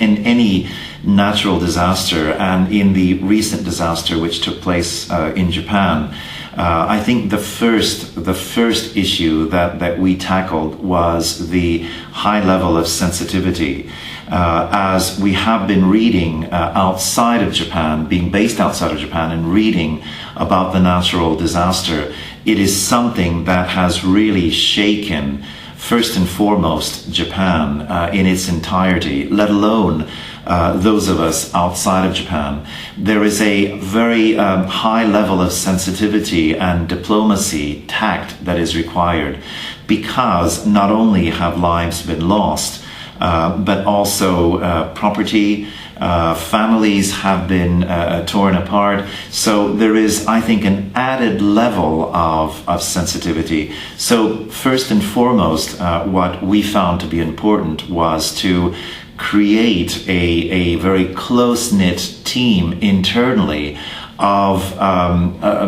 in any natural disaster, and in the recent disaster which took place in Japan, I think the first issue that we tackled was the high level of sensitivity. As we have been reading outside of Japan, being based outside of Japan and reading about the natural disaster, it is something that has really shaken, first and foremost, Japan in its entirety, let alone those of us outside of Japan. There is a very high level of sensitivity and diplomacy, tact that is required, because not only have lives been lost, but also property, families have been torn apart. So there is, I think, an added level of sensitivity. So first and foremost, what we found to be important was to create a very close-knit team internally of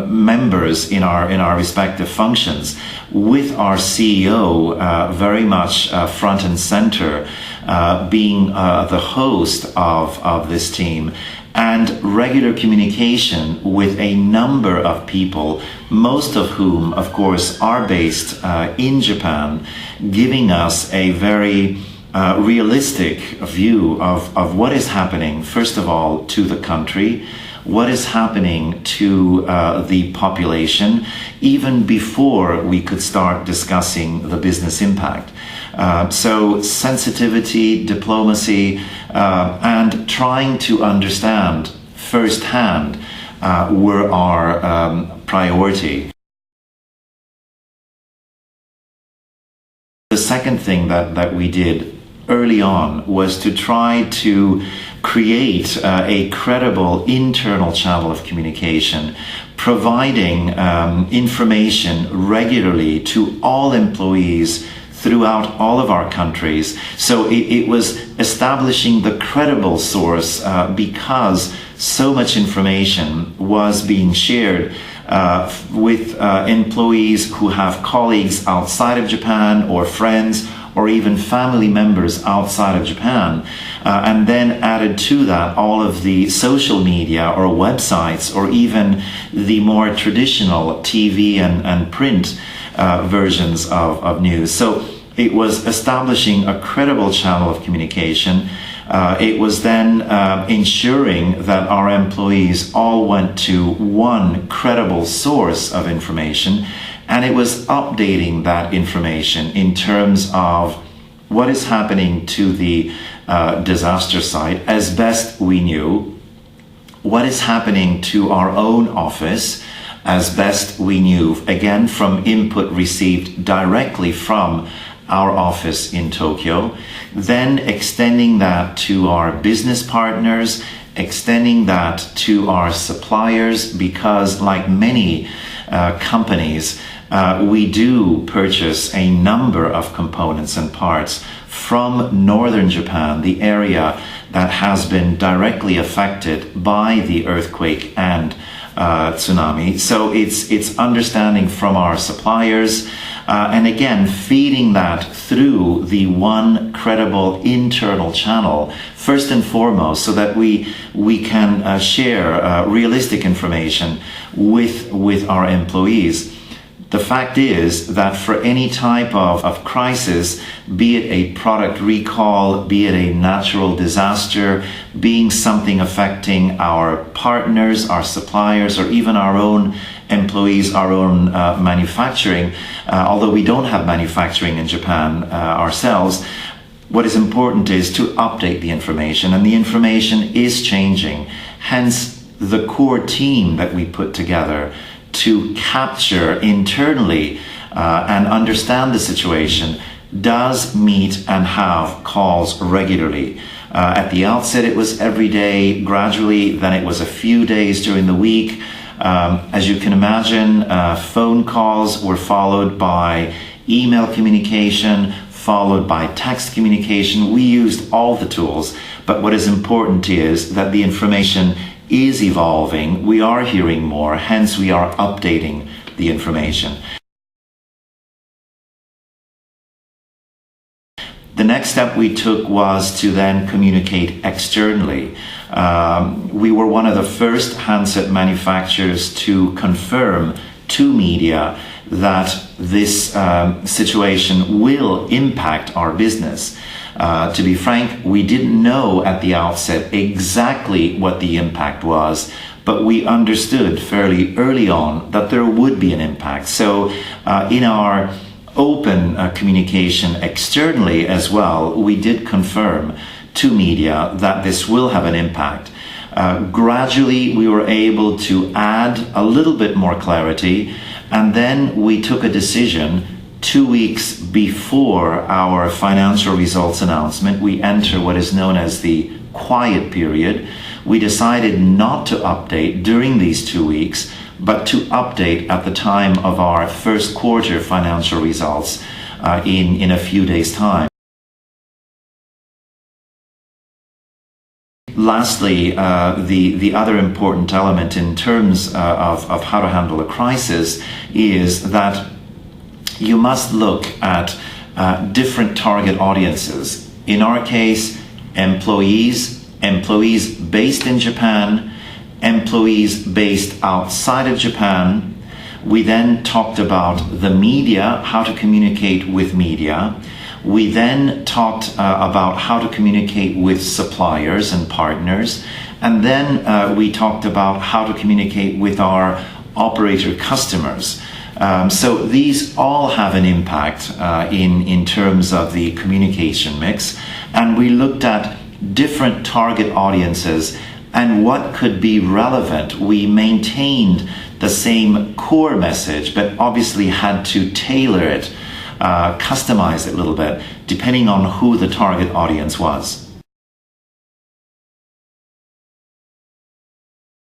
members in our respective functions, with our CEO very much front and center, being the host of this team, and regular communication with a number of people, most of whom, of course, are based in Japan, giving us a very realistic view of what is happening, first of all, to the country, what is happening to the population, even before we could start discussing the business impact. So sensitivity, diplomacy, and trying to understand firsthand were our priority. The second thing that we did early on was to try to create a credible internal channel of communication, providing information regularly to all employees throughout all of our countries. So it was establishing the credible source because so much information was being shared with employees who have colleagues outside of Japan, or friends, or even family members outside of Japan. And then added to that all of the social media or websites, or even the more traditional TV and print versions of news. So it was establishing a credible channel of communication. It was then ensuring that our employees all went to one credible source of information, and it was updating that information in terms of what is happening to the disaster site as best we knew, what is happening to our own office as best we knew, again from input received directly from our office in Tokyo, then extending that to our business partners, extending that to our suppliers, because like many companies, we do purchase a number of components and parts from northern Japan, the area that has been directly affected by the earthquake and tsunami. So it's understanding from our suppliers, and again feeding that through the one credible internal channel, first and foremost, so that we can share realistic information with our employees. The fact is that for any type of crisis, be it a product recall, be it a natural disaster, being something affecting our partners, our suppliers, or even our own employees, our own manufacturing, although we don't have manufacturing in Japan ourselves, what is important is to update the information, and the information is changing. Hence, the core team that we put together to capture internally and understand the situation does meet and have calls regularly. At the outset, it was every day. Gradually, then it was a few days during the week. As you can imagine, phone calls were followed by email communication, followed by text communication. We used all the tools, but what is important is that the information is evolving. We are hearing more, hence we are updating the information. The next step we took was to then communicate externally. We were one of the first handset manufacturers to confirm to media that this situation will impact our business. To be frank, we didn't know at the outset exactly what the impact was, but we understood fairly early on that there would be an impact. So in our open communication externally as well, we did confirm to media that this will have an impact. Gradually, we were able to add a little bit more clarity, and then we took a decision 2 weeks before our financial results announcement. We enter what is known as the quiet period. We decided not to update during these 2 weeks, but to update at the time of our first quarter financial results in a few days' time. Lastly, the other important element in terms of how to handle a crisis is that you must look at different target audiences. In our case, employees based in Japan, employees based outside of Japan. We then talked about the media, how to communicate with media. We then talked about how to communicate with suppliers and partners. And then we talked about how to communicate with our operator customers. So these all have an impact in terms of the communication mix. And we looked at different target audiences and what could be relevant. We maintained the same core message, but obviously had to tailor it, customize it a little bit, depending on who the target audience was.